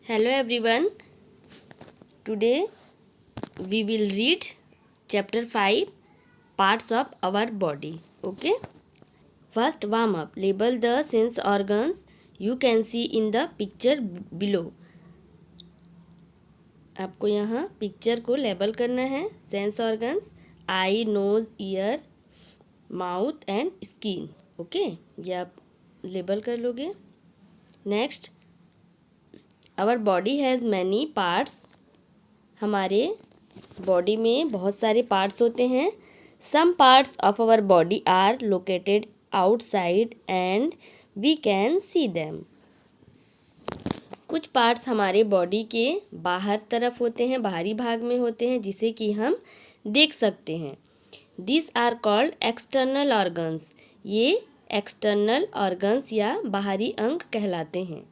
Hello everyone. Today we will read chapter 5 parts of our body. Okay. First warm up. Label the sense organs you can see in the picture below. आपको यहाँ picture को label करना है. Sense organs eye, nose, ear, mouth and skin. Okay, ये आप label कर लोगे. Next, our body has many parts. हमारे बॉडी में बहुत सारे पार्ट्स होते हैं. Some parts of our body are located outside and we can see them. कुछ पार्ट्स हमारे बॉडी के बाहर तरफ होते हैं, बाहरी भाग में होते हैं, जिसे कि हम देख सकते हैं. This are called external organs. ये एक्सटर्नल ऑर्गन्स या बाहरी अंग कहलाते हैं.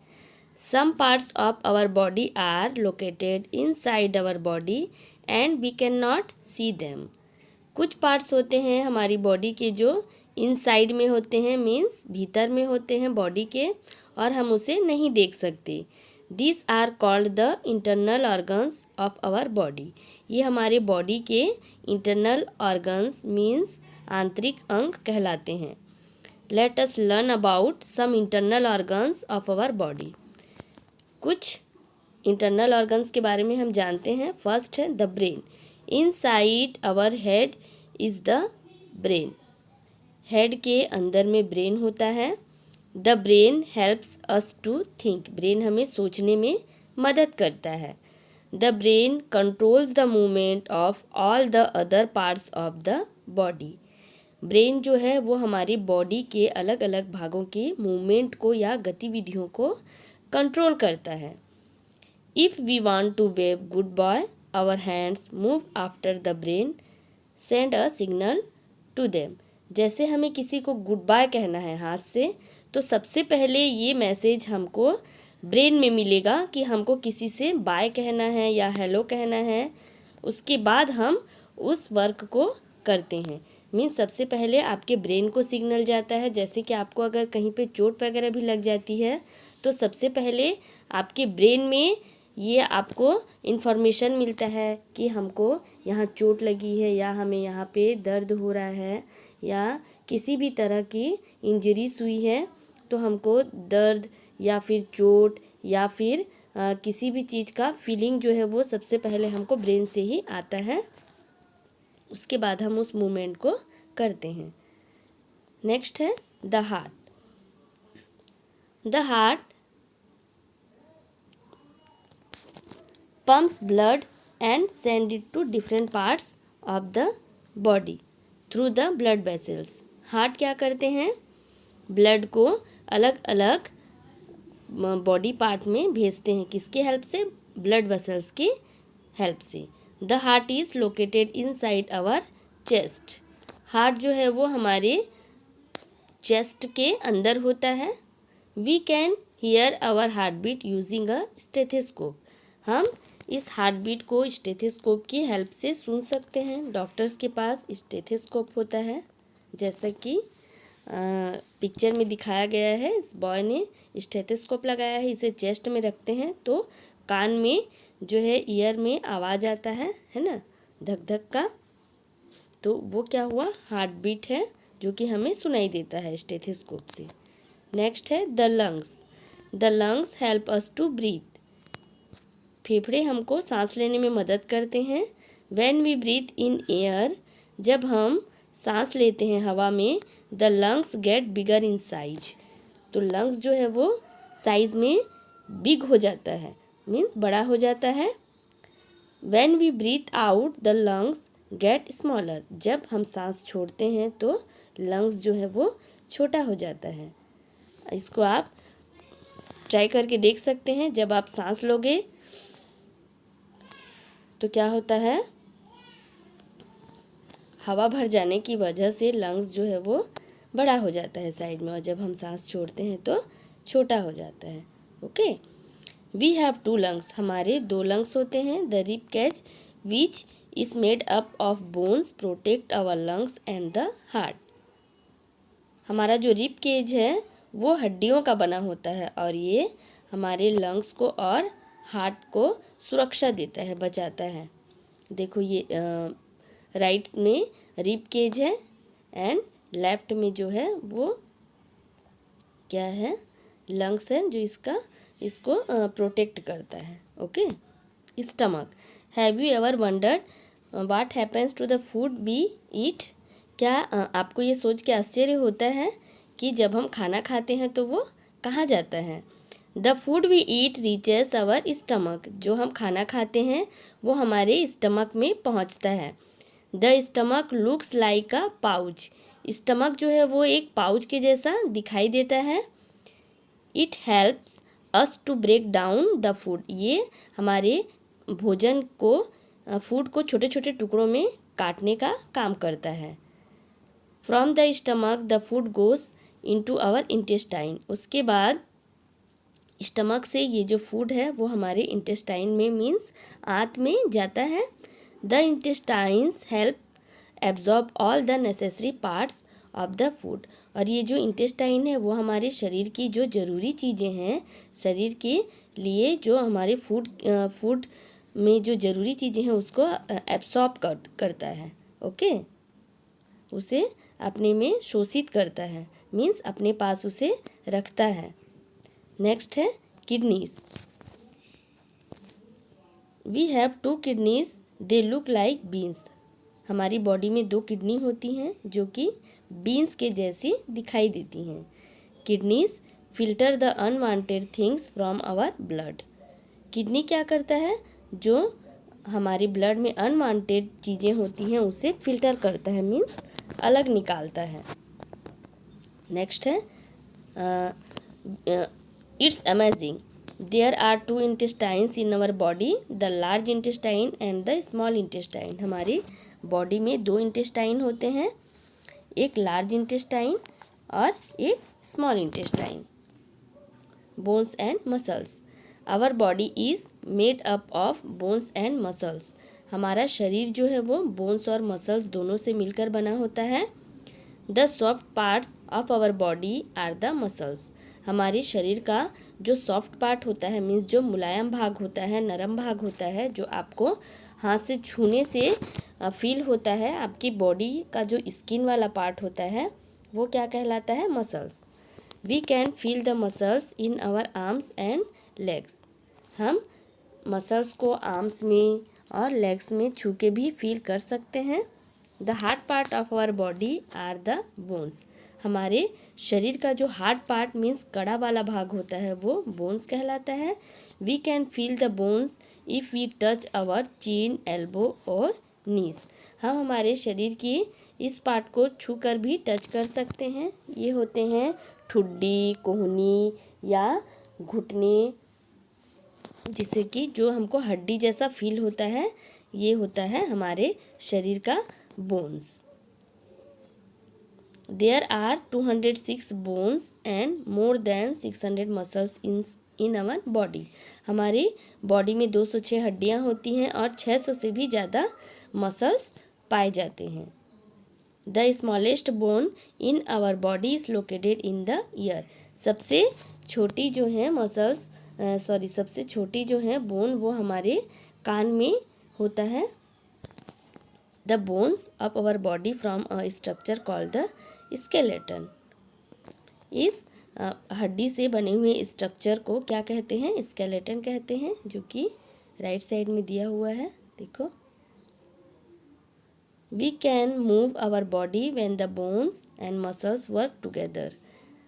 Some parts of our body are located inside our body and we cannot see them. कुछ पार्ट्स होते हैं हमारी बॉडी के जो इनसाइड में होते हैं, मीन्स भीतर में होते हैं बॉडी के, और हम उसे नहीं देख सकते. These are called the internal organs of our body. ये हमारे बॉडी के इंटरनल ऑर्गन्स मीन्स आंतरिक अंग कहलाते हैं. Let us learn about some internal organs of our body. कुछ इंटरनल ऑर्गन्स के बारे में हम जानते हैं. फर्स्ट है the brain. Inside our head is the brain. Head के अंदर में ब्रेन होता है. The brain helps us to think. Brain हमें सोचने में मदद करता है. The brain controls the movement of all the other parts of the body. Brain जो है वो हमारी बॉडी के अलग अलग भागों के मूवमेंट को या गतिविधियों को कंट्रोल करता है. If we want to wave good bye, our hands move after the brain send a signal to them. जैसे हमें किसी को गुड बाय कहना है हाथ से, तो सबसे पहले ये मैसेज हमको ब्रेन में मिलेगा कि हमको किसी से बाय कहना है या हेलो कहना है. उसके बाद हम उस वर्क को करते हैं. मीन्स सबसे पहले आपके ब्रेन को सिग्नल जाता है. जैसे कि आपको अगर कहीं पे चोट वगैरह भी लग जाती है, तो सबसे पहले आपके ब्रेन में ये आपको इन्फॉर्मेशन मिलता है कि हमको यहाँ चोट लगी है या हमें यहाँ पे दर्द हो रहा है या किसी भी तरह की इंजरीज हुई है, तो हमको दर्द या फिर चोट या फिर किसी भी चीज़ का फीलिंग जो है वो सबसे पहले हमको ब्रेन से ही आता है. उसके बाद हम उस मूवमेंट को करते हैं. नेक्स्ट है the heart. The heart pumps blood and send it to different parts of the body through the blood vessels. Heart क्या करते हैं? ब्लड को अलग अलग बॉडी पार्ट में भेजते हैं. किसके हेल्प से? ब्लड वेसल्स की हेल्प से. The heart is located inside our chest. Heart जो है वो हमारे चेस्ट के अंदर होता है. We can hear our heart beat using a stethoscope. हम इस हार्ट बीट को स्टेथोस्कोप की हेल्प से सुन सकते हैं. डॉक्टर्स के पास स्टेथोस्कोप होता है, जैसा कि पिक्चर में दिखाया गया है. इस बॉय ने स्टेथोस्कोप लगाया है, इसे चेस्ट में रखते हैं तो कान में जो है ईयर में आवाज़ आता है ना, धक धक का. तो वो क्या हुआ? हार्ट बीट है जो कि हमें सुनाई देता है स्टेथोस्कोप से. नेक्स्ट है the lungs. The lungs help us to breathe. फेफड़े हमको सांस लेने में मदद करते हैं. When we breathe in air, जब हम सांस लेते हैं हवा में, the lungs get bigger in size. तो लंग्स जो है वो साइज में बिग हो जाता है, मीन्स बड़ा हो जाता है. When we breathe out the lungs get smaller. जब हम सांस छोड़ते हैं तो लंग्स जो है वो छोटा हो जाता है. इसको आप ट्राई करके देख सकते हैं. जब आप सांस लोगे तो क्या होता है? हवा भर जाने की वजह से लंग्स जो है वो बड़ा हो जाता है साइड में, और जब हम सांस छोड़ते हैं तो छोटा हो जाता है. ओके. We have 2 lungs. हमारे 2 लंग्स होते हैं. The rib cage which is made up of bones protect our lungs and the heart. हमारा जो रिब केज है वो हड्डियों का बना होता है और ये हमारे लंग्स को और हार्ट को सुरक्षा देता है, बचाता है। देखो ये राइट में रिब केज है एंड लेफ्ट में जो है वो क्या है, लंग्स है जो इसको प्रोटेक्ट करता है। Okay, stomach. Have you ever wondered what happens to the food we eat? क्या आपको ये सोच के आश्चर्य होता है कि जब हम खाना खाते हैं तो वो कहाँ जाता है? The food we eat reaches our stomach. जो हम खाना खाते हैं वो हमारे स्टमक में पहुँचता है। The stomach looks like a pouch. Stomach जो है वो एक पाउच के जैसा दिखाई देता है। It helps us to break down the food. ये हमारे भोजन को, फूड को छोटे छोटे टुकड़ों में काटने का काम करता है। From the stomach the food goes into our intestine. उसके बाद स्टमक से ये जो फूड है वो हमारे इंटेस्टाइन में मीन्स आंत में जाता है। The intestines help absorb all the necessary parts of the food. और ये जो इंटेस्टाइन है वो हमारे शरीर की जो ज़रूरी चीज़ें हैं, शरीर के लिए जो हमारे फूड में जो ज़रूरी चीज़ें हैं उसको एब्सॉर्ब करता है। ओके, उसे अपने में शोषित करता है, मीन्स अपने पास उसे रखता है। नेक्स्ट है kidneys. We have 2 kidneys, they look like beans. हमारी बॉडी में 2 किडनी होती हैं जो कि बीन्स के जैसी दिखाई देती हैं। Kidneys filter the unwanted things from our blood. Kidney क्या करता है, जो हमारे ब्लड में अनवांटेड चीज़ें होती हैं उसे फिल्टर करता है, मीन्स अलग निकालता है। नेक्स्ट है it's amazing there are 2 intestines in our body, the large intestine and the small intestine. हमारी बॉडी में 2 इंटेस्टाइन होते हैं, एक लार्ज इंटेस्टाइन और एक small intestine. Bones and muscles. Our body is made up of bones and muscles. हमारा शरीर जो है वो बोन्स और मसल्स दोनों से मिलकर बना होता है। The soft parts of our body are the muscles. हमारे शरीर का जो सॉफ्ट पार्ट होता है, मीन्स जो मुलायम भाग होता है, नरम भाग होता है, जो आपको हाथ से छूने से फील होता है, आपकी बॉडी का जो स्किन वाला पार्ट होता है वो क्या कहलाता है, muscles. We can feel the muscles in our arms and legs. हम मसल्स को आर्म्स में और लेग्स में छू के भी फील कर सकते हैं। The hard part of our body are the bones. हमारे शरीर का जो हार्ड पार्ट मीन्स कड़ा वाला भाग होता है वो बोन्स कहलाता है। We can feel the bones if we touch our chin, elbow और नीज। हम हमारे शरीर की इस पार्ट को छू कर भी टच कर सकते हैं। ये होते हैं ठुड्डी, कोहनी या घुटने, जिससे कि जो हमको हड्डी जैसा फील होता है, ये होता है हमारे शरीर का bones. There are 206 bones and more than 600 muscles in our body. हमारी बॉडी में 206 हड्डियाँ होती हैं और 600 से भी ज़्यादा मसल्स पाए जाते हैं। The smallest bone in our body is located in the ear. सबसे छोटी जो है मसल्स सबसे छोटी जो है बोन वो हमारे कान में होता है। The bones of our body from a structure called the skeleton. इस हड्डी से बने हुए स्ट्रक्चर को क्या कहते हैं, स्केलेटन कहते हैं, जो कि राइट साइड में दिया हुआ है। देखो, we can move our body when the bones and muscles work together.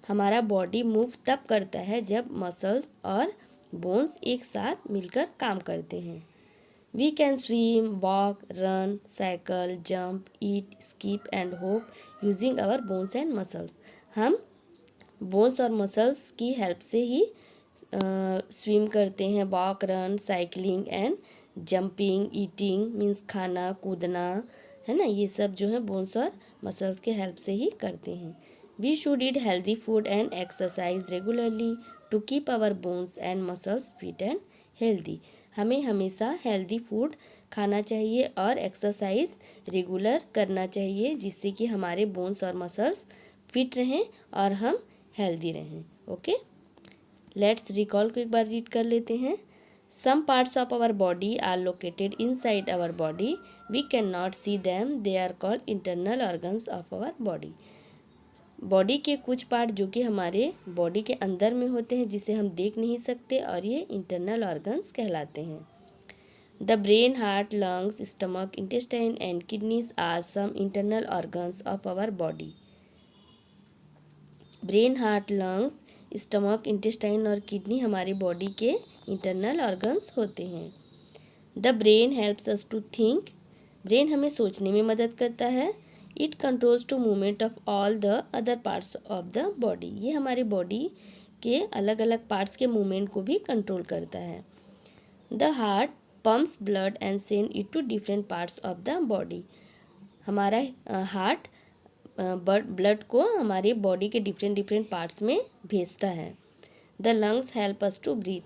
हमारा बॉडी मूव तब करता है जब मसल्स और बोन्स एक साथ मिलकर काम करते हैं। We can swim, walk, run, cycle, jump, eat, skip and hop using our bones and muscles. हम बोन्स और मसल्स की हेल्प से ही स्विम करते हैं, walk, run, cycling and jumping, eating means खाना, कूदना, है ना, ये सब जो है बोन्स और मसल्स के हेल्प से ही करते हैं। We should eat healthy food and exercise regularly to keep our bones and muscles fit and healthy. हमें हमेशा हेल्दी फूड खाना चाहिए और एक्सरसाइज रेगुलर करना चाहिए, जिससे कि हमारे बोन्स और मसल्स फिट रहें और हम हेल्दी रहें। ओके, लेट्स रिकॉल को एक बार रीड कर लेते हैं। Some parts of our body are located inside our body. We cannot see them. They are called internal organs of our body. Body के कुछ पार्ट जो कि हमारे बॉडी के अंदर में होते हैं, जिसे हम देख नहीं सकते, और ये इंटरनल ऑर्गन्स कहलाते हैं. The brain, heart, lungs, stomach, intestine and kidneys are some internal organs of our body. Brain, heart, lungs, stomach, intestine और किडनी हमारे बॉडी के इंटरनल ऑर्गन्स होते हैं. The brain helps us to think. Brain हमें सोचने में मदद करता है. It controls to movement of all the other parts of the body. ये हमारे बॉडी के अलग अलग पार्ट्स के मूवमेंट को भी कंट्रोल करता है. The heart pumps blood and send it to different parts of the body. हमारा हार्ट ब्लड को हमारे बॉडी के डिफरेंट पार्ट्स में भेजता है. The lungs help us to breathe.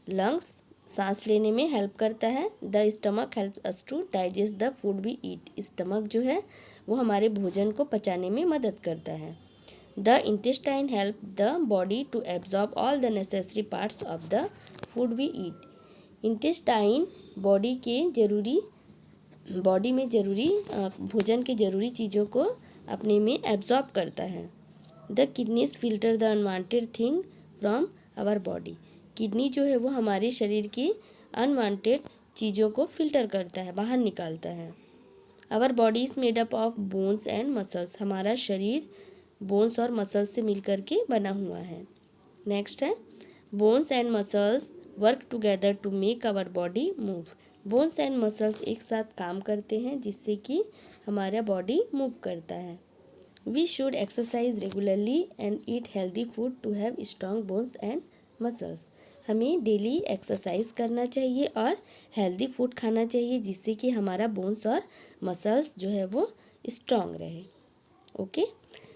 Lungs सांस लेने में हेल्प करता है. The stomach help us to digest the food we eat. Stomach जो है वो हमारे भोजन को पचाने में मदद करता है. The intestine help the body to absorb all the necessary parts of the food we eat. Intestine body में जरूरी भोजन के जरूरी चीज़ों को अपने में एब्जॉर्ब करता है. The kidneys filter the unwanted thing from our body. Kidney जो है वो हमारे शरीर की अनवांटेड चीज़ों को फिल्टर करता है, बाहर निकालता है. Our body is made up of bones and muscles. हमारा शरीर बोन्स और मसल्स से मिलकर के बना हुआ है. नेक्स्ट है bones and muscles work together to make our body move. Bones and muscles एक साथ काम करते हैं जिससे कि हमारा बॉडी मूव करता है. We should exercise regularly and eat healthy food to have strong bones and muscles. हमें डेली एक्सरसाइज करना चाहिए और हेल्दी फूड खाना चाहिए जिससे कि हमारा बोन्स और मसल्स जो है वो स्ट्रॉन्ग रहे. ओके.